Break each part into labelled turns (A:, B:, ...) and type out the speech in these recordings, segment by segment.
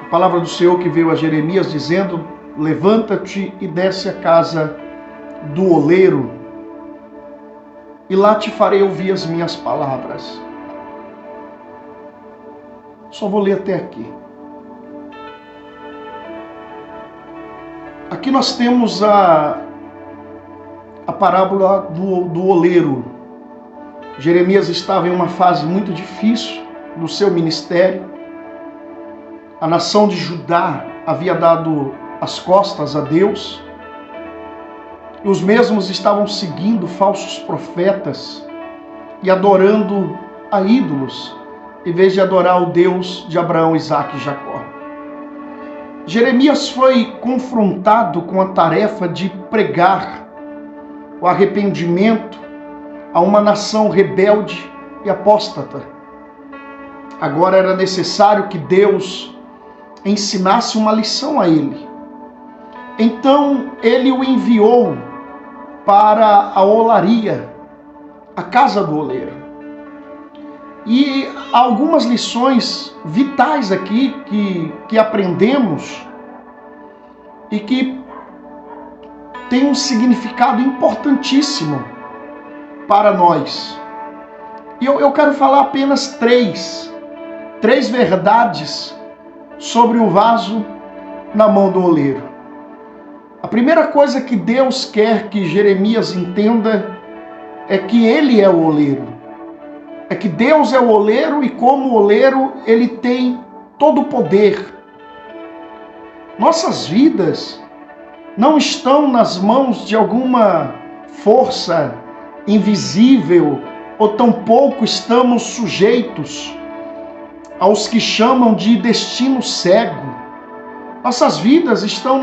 A: palavra do Senhor que veio a Jeremias dizendo: levanta-te e desce à casa do oleiro, e lá te farei ouvir as minhas palavras. Só vou ler até aqui. Aqui nós temos a parábola do oleiro. Jeremias estava em uma fase muito difícil no seu ministério. A nação de Judá havia dado as costas a Deus, e os mesmos estavam seguindo falsos profetas e adorando a ídolos, em vez de adorar o Deus de Abraão, Isaque e Jacó. Jeremias foi confrontado com a tarefa de pregar o arrependimento a uma nação rebelde e apóstata. Agora era necessário que Deus ensinasse uma lição a ele. Então ele o enviou para a olaria, a casa do oleiro. E há algumas lições vitais aqui que aprendemos e que tem um significado importantíssimo para nós. E eu quero falar apenas três verdades sobre o vaso na mão do oleiro. A primeira coisa que Deus quer que Jeremias entenda é que ele é o oleiro. É que Deus é o oleiro e, como oleiro, ele tem todo o poder. Nossas vidas não estão nas mãos de alguma força invisível, ou tampouco estamos sujeitos aos que chamam de destino cego. Nossas vidas estão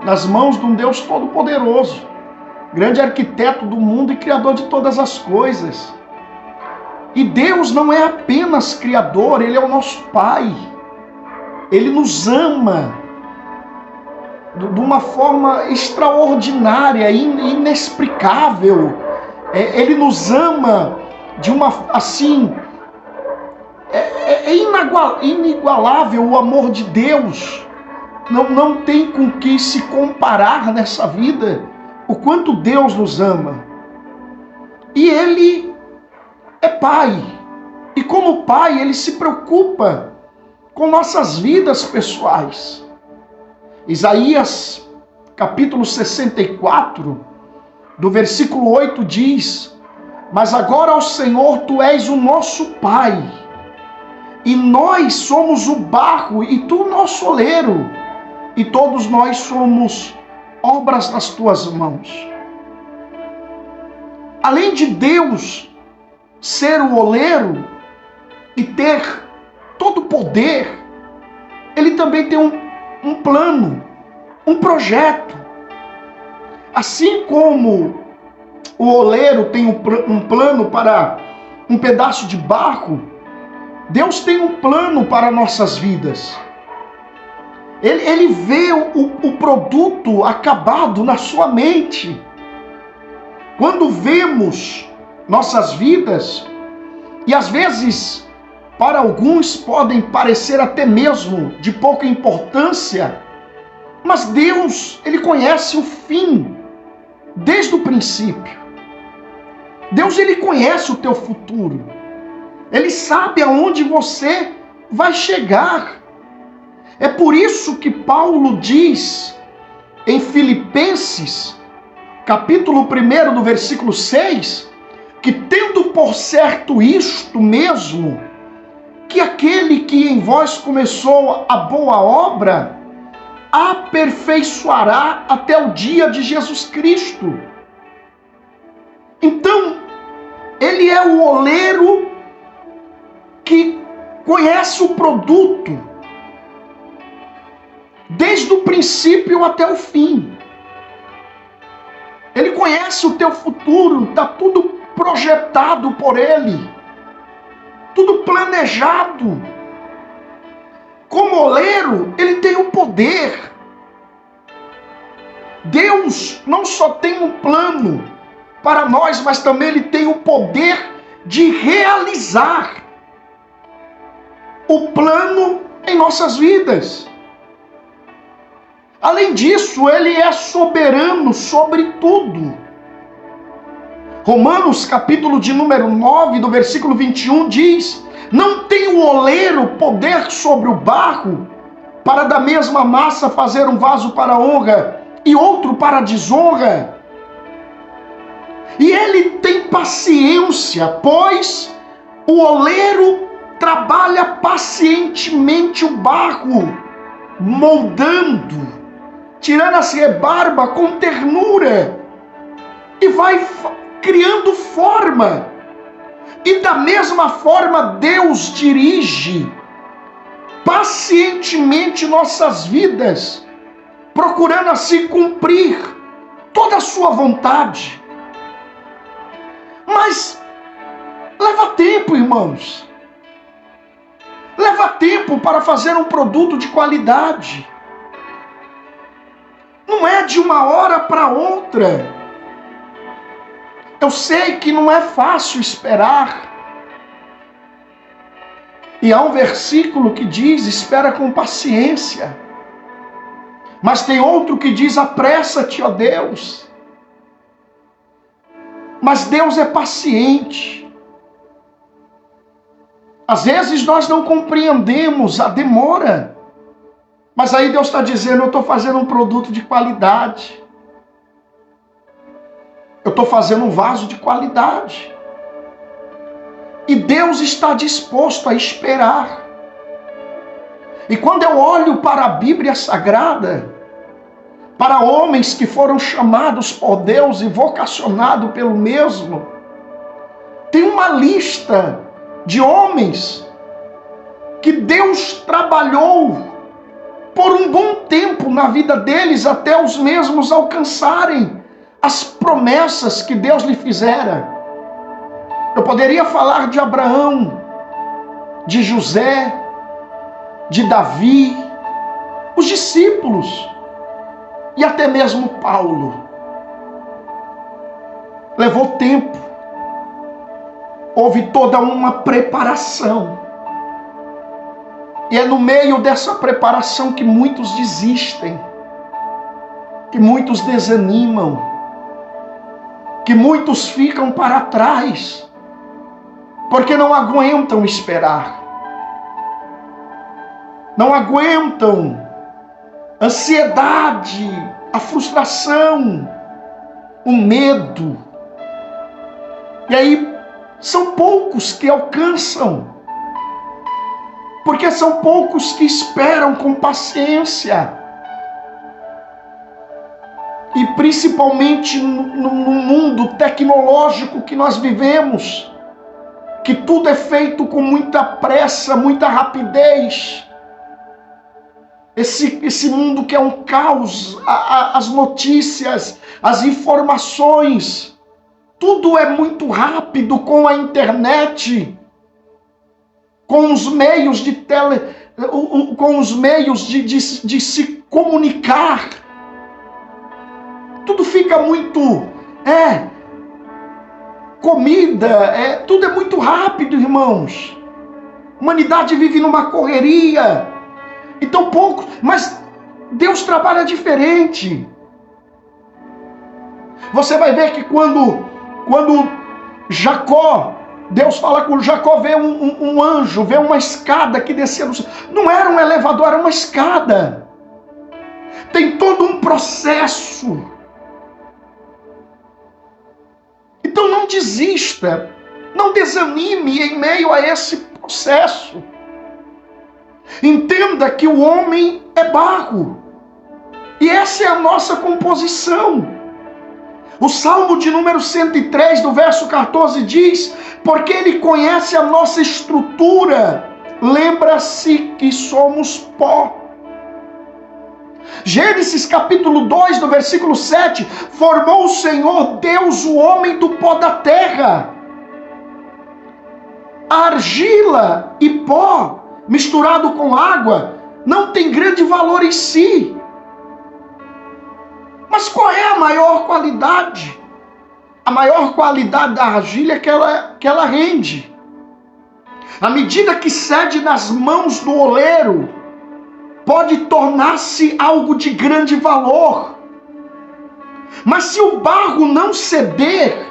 A: nas mãos de um Deus Todo-Poderoso, grande arquiteto do mundo e criador de todas as coisas. E Deus não é apenas criador, Ele é o nosso Pai. Ele nos ama de uma forma extraordinária, inexplicável. Ele nos ama de uma, assim, inigualável o amor de Deus. Não tem com que se comparar nessa vida o quanto Deus nos ama. E Ele é Pai. E como Pai, Ele se preocupa com nossas vidas pessoais. Isaías, capítulo 64, do versículo 8 diz: mas agora, ó Senhor, Tu és o nosso Pai, e nós somos o barro, e Tu o nosso oleiro, e todos nós somos obras das Tuas mãos. Além de Deus ser o oleiro e ter todo o poder, Ele também tem um plano, um projeto. Assim como o oleiro tem um plano para um pedaço de barro, Deus tem um plano para nossas vidas. Ele vê o produto acabado na sua mente. Quando vemos nossas vidas, e às vezes para alguns podem parecer até mesmo de pouca importância, mas Deus, Ele conhece o fim desde o princípio. Deus, Ele conhece o teu futuro. Ele sabe aonde você vai chegar. É por isso que Paulo diz em Filipenses, capítulo 1, do versículo 6, que tendo por certo isto mesmo, que aquele que em vós começou a boa obra, aperfeiçoará até o dia de Jesus Cristo. Então, Ele é o oleiro que conhece o produto desde o princípio até o fim. Ele conhece o teu futuro, está tudo projetado por Ele, tudo planejado. Como oleiro, Ele tem o poder. Deus não só tem um plano para nós, mas também Ele tem o poder de realizar o plano em nossas vidas. Além disso, Ele é soberano sobre tudo. Romanos, capítulo de número 9, do versículo 21, diz: não tem o oleiro poder sobre o barro, para da mesma massa fazer um vaso para honra e outro para desonra? E Ele tem paciência, pois o oleiro trabalha pacientemente o barro, moldando, tirando a rebarba com ternura, e vai criando forma. E da mesma forma Deus dirige pacientemente nossas vidas, procurando assim cumprir toda a sua vontade. Mas leva tempo, irmãos. Leva tempo para fazer um produto de qualidade. Não é de uma hora para outra. Eu sei que não é fácil esperar. E há um versículo que diz: espera com paciência. Mas tem outro que diz: apressa-te, ó Deus. Mas Deus é paciente. Às vezes nós não compreendemos a demora. Mas aí Deus está dizendo: eu estou fazendo um produto de qualidade. Eu estou fazendo um vaso de qualidade. E Deus está disposto a esperar. E quando eu olho para a Bíblia Sagrada, para homens que foram chamados por Deus e vocacionados pelo mesmo, tem uma lista de homens que Deus trabalhou por um bom tempo na vida deles, até os mesmos alcançarem as promessas que Deus lhe fizera. Eu poderia falar de Abraão, de José, de Davi, os discípulos e até mesmo Paulo. Levou tempo. Houve toda uma preparação. E é no meio dessa preparação que muitos desistem, que muitos desanimam, que muitos ficam para trás, porque não aguentam esperar, não aguentam a ansiedade, a frustração, o medo. E aí são poucos que alcançam, porque são poucos que esperam com paciência. E principalmente no mundo tecnológico que nós vivemos, que tudo é feito com muita pressa, muita rapidez. Esse mundo que é um caos, as notícias, as informações, tudo é muito rápido com a internet, com os meios de se comunicar. Tudo fica muito, comida, tudo é muito rápido, irmãos. A humanidade vive numa correria. Então pouco, mas Deus trabalha diferente. Você vai ver que quando Jacó, Deus fala com Jacó, vê um anjo, vê uma escada que descia do céu. Não era um elevador, era uma escada. Tem todo um processo. Então não desista, não desanime em meio a esse processo. Entenda que o homem é barro. E essa é a nossa composição. O Salmo de número 103, do verso 14 diz: porque Ele conhece a nossa estrutura, lembra-se que somos pó. Gênesis capítulo 2, do versículo 7, formou o Senhor Deus o homem do pó da terra. A argila e pó misturado com água não tem grande valor em si. Mas qual é a maior qualidade? A maior qualidade da argila é que ela rende. À medida que cede nas mãos do oleiro, pode tornar-se algo de grande valor. Mas se o barro não ceder,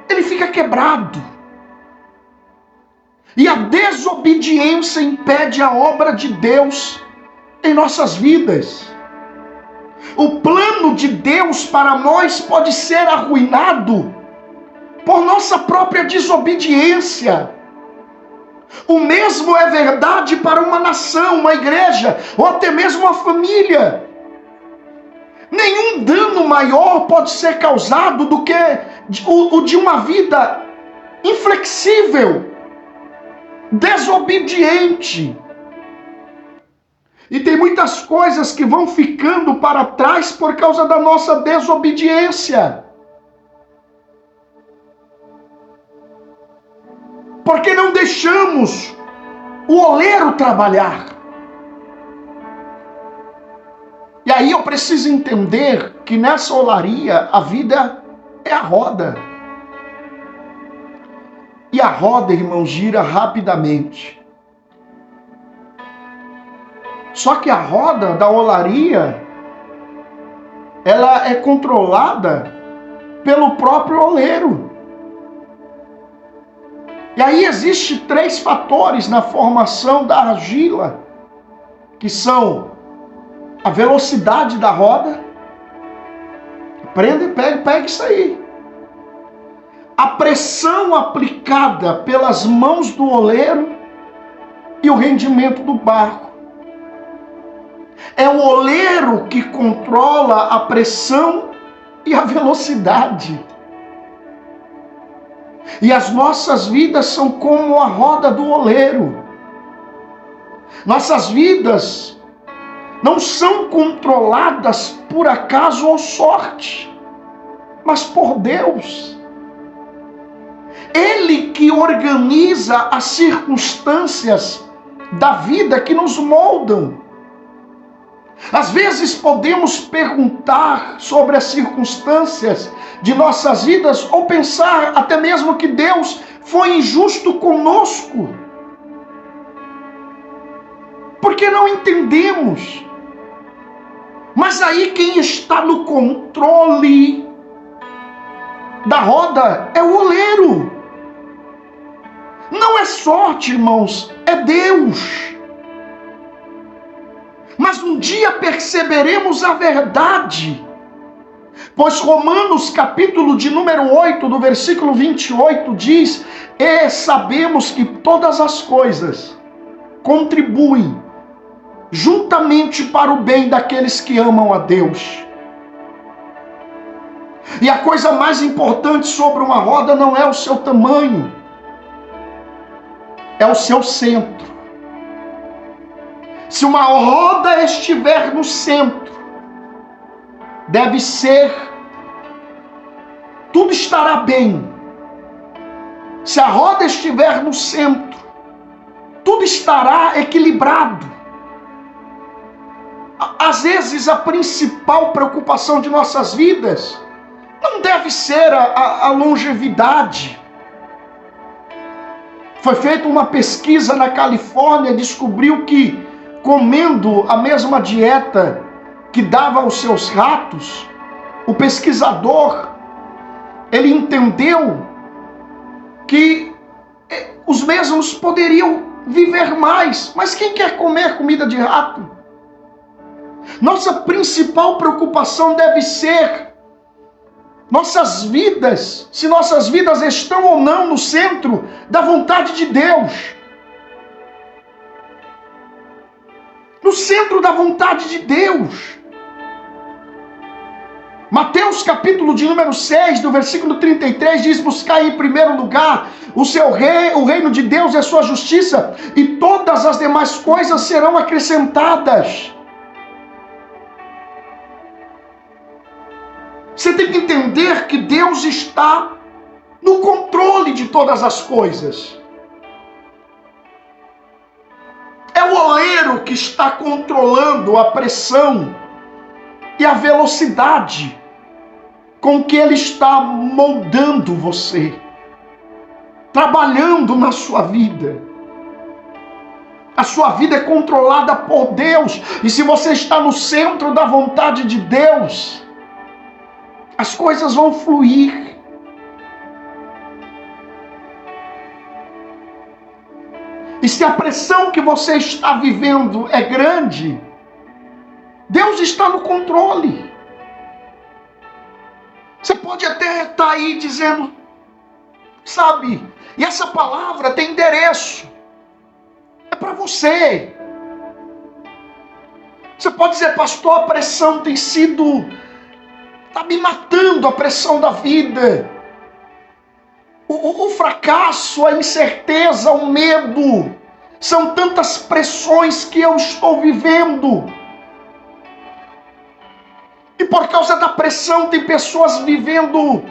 A: ele fica quebrado. E a desobediência impede a obra de Deus em nossas vidas. O plano de Deus para nós pode ser arruinado por nossa própria desobediência. O mesmo é verdade para uma nação, uma igreja, ou até mesmo uma família. Nenhum dano maior pode ser causado do que o de uma vida inflexível, desobediente. E tem muitas coisas que vão ficando para trás por causa da nossa desobediência. Porque não deixamos o oleiro trabalhar. E aí eu preciso entender que nessa olaria a vida é a roda. E a roda, irmão, gira rapidamente. Só que a roda da olaria, ela é controlada pelo próprio oleiro. E aí existem 3 fatores na formação da argila, que são a velocidade da roda. Pega isso aí. A pressão aplicada pelas mãos do oleiro e o rendimento do barro. É o oleiro que controla a pressão e a velocidade. E as nossas vidas são como a roda do oleiro. Nossas vidas não são controladas por acaso ou sorte, mas por Deus. Ele que organiza as circunstâncias da vida que nos moldam. Às vezes podemos perguntar sobre as circunstâncias de nossas vidas ou pensar até mesmo que Deus foi injusto conosco. Porque não entendemos. Mas aí quem está no controle da roda é o oleiro. Não é sorte, irmãos, é Deus. Mas um dia perceberemos a verdade, pois Romanos capítulo de número 8, do versículo 28 diz: e sabemos que todas as coisas contribuem juntamente para o bem daqueles que amam a Deus. E a coisa mais importante sobre uma roda não é o seu tamanho, é o seu centro. Se uma roda estiver no centro, deve ser, tudo estará bem. Se a roda estiver no centro, tudo estará equilibrado. Às vezes a principal preocupação de nossas vidas não deve ser a longevidade. Foi feita uma pesquisa na Califórnia, descobriu que comendo a mesma dieta que dava aos seus ratos, o pesquisador, ele entendeu que os mesmos poderiam viver mais. Mas quem quer comer comida de rato? Nossa principal preocupação deve ser nossas vidas, se nossas vidas estão ou não no centro da vontade de Deus. No centro da vontade de Deus. Mateus capítulo de número 6, do versículo 33, diz: buscai em primeiro lugar o reino de Deus e a sua justiça, e todas as demais coisas serão acrescentadas. Você tem que entender que Deus está no controle de todas as coisas. É o oleiro que está controlando a pressão e a velocidade com que ele está moldando você, trabalhando na sua vida. A sua vida é controlada por Deus. E se você está no centro da vontade de Deus, as coisas vão fluir. E se a pressão que você está vivendo é grande, Deus está no controle. Você pode até estar aí dizendo, sabe, e essa palavra tem endereço. É para você. Você pode dizer, pastor, a pressão tem sido, está me matando, a pressão da vida. O fracasso, a incerteza, o medo, são tantas pressões que eu estou vivendo. E por causa da pressão tem pessoas vivendo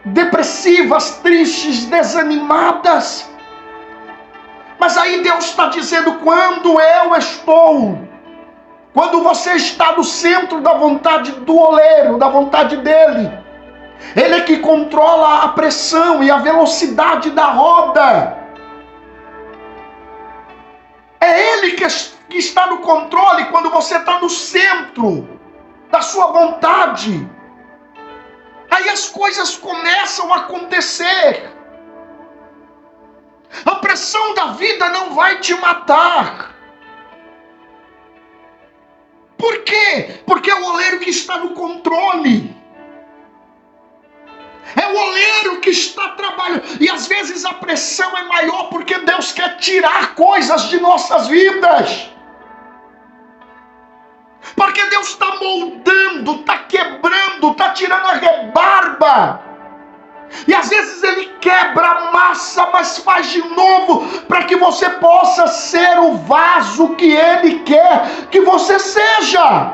A: depressivas, tristes, desanimadas. Mas aí Deus está dizendo, quando você está no centro da vontade do oleiro, da vontade dele, ele é que controla a pressão e a velocidade da roda. É ele que está no controle quando você está no centro da sua vontade. Aí as coisas começam a acontecer. A pressão da vida não vai te matar. Por quê? Porque é o oleiro que está no controle. É o oleiro que está trabalhando. E às vezes a pressão é maior porque Deus quer tirar coisas de nossas vidas. Porque Deus está moldando, está quebrando, está tirando a rebarba. E às vezes Ele quebra a massa, mas faz de novo, para que você possa ser o vaso que Ele quer que você seja.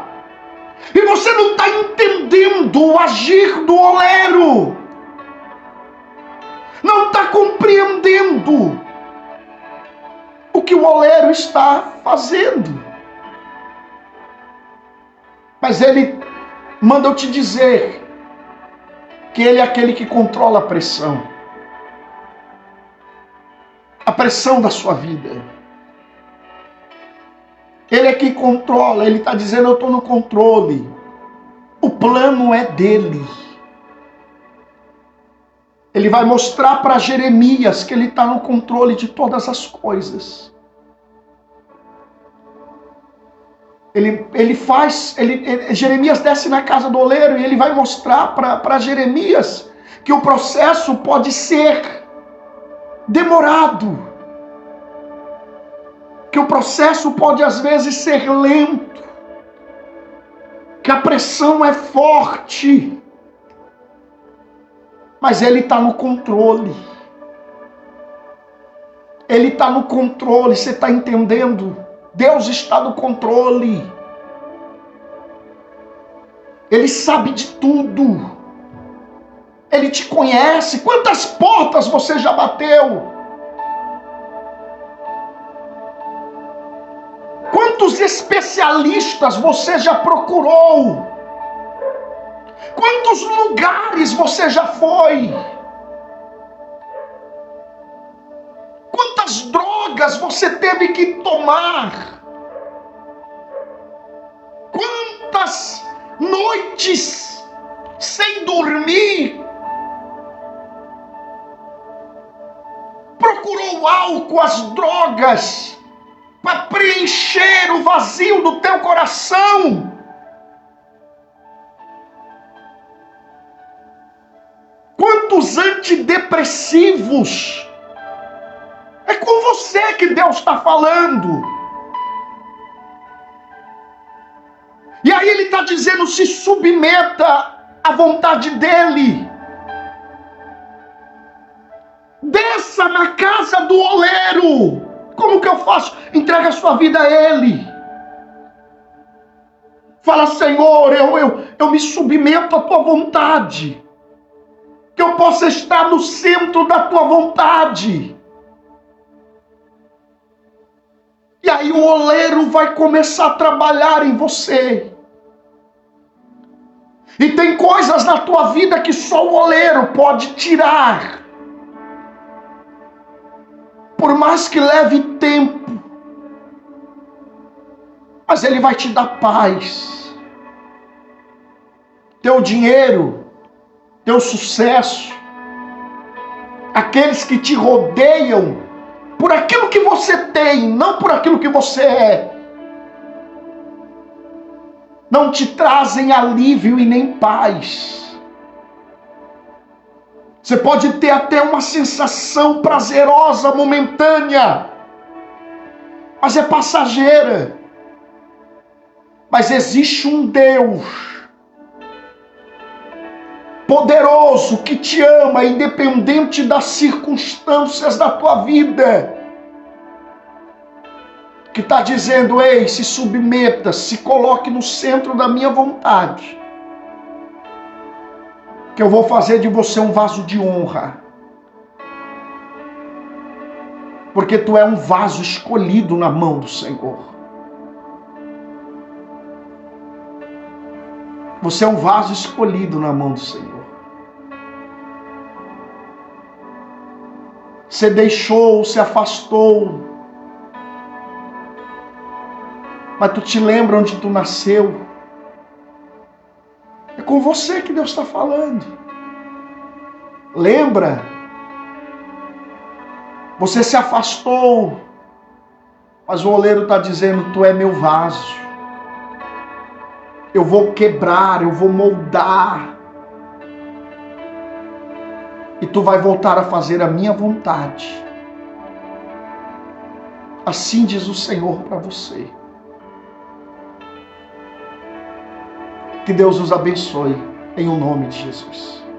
A: E você não está entendendo o agir do oleiro. Não está compreendendo o que o oleiro está fazendo. Mas Ele manda eu te dizer que Ele é aquele que controla a pressão. A pressão da sua vida. Ele é quem controla. Ele está dizendo, eu estou no controle. O plano é dele. Ele vai mostrar para Jeremias que ele está no controle de todas as coisas. Jeremias desce na casa do oleiro e ele vai mostrar para Jeremias que o processo pode ser demorado. Que o processo pode às vezes ser lento. Que a pressão é forte. Mas ele está no controle. Ele está no controle, você está entendendo? Deus está no controle. Ele sabe de tudo. Ele te conhece. Quantas portas você já bateu? Quantos especialistas você já procurou? Quantos lugares você já foi? Quantas drogas você teve que tomar? Quantas noites sem dormir? Procurou o álcool, as drogas, para preencher o vazio do teu coração? Quantos antidepressivos? É com você que Deus está falando. E aí Ele está dizendo, se submeta à vontade dEle. Desça na casa do oleiro. Como que eu faço? Entrega a sua vida a Ele. Fala, Senhor, eu me submeto à Tua vontade. Que eu possa estar no centro da Tua vontade. E aí o oleiro vai começar a trabalhar em você. E tem coisas na tua vida que só o oleiro pode tirar. Por mais que leve tempo. mas Ele vai te dar paz. Teu dinheiro, teu sucesso, aqueles que te rodeiam por aquilo que você tem, não por aquilo que você é, não te trazem alívio e nem paz. Você pode ter até uma sensação prazerosa, momentânea, mas é passageira. Mas existe um Deus poderoso que te ama, independente das circunstâncias da tua vida, que está dizendo: ei, se submeta, se coloque no centro da minha vontade, que eu vou fazer de você um vaso de honra, porque tu é um vaso escolhido na mão do Senhor. Você é um vaso escolhido na mão do Senhor. Você deixou, se afastou, mas tu te lembra onde tu nasceu. É com você que Deus está falando. Lembra? Você se afastou, mas o oleiro está dizendo: tu é meu vaso. Eu vou quebrar, eu vou moldar. E tu vai voltar a fazer a minha vontade. Assim diz o Senhor para você. Que Deus os abençoe, em o nome de Jesus.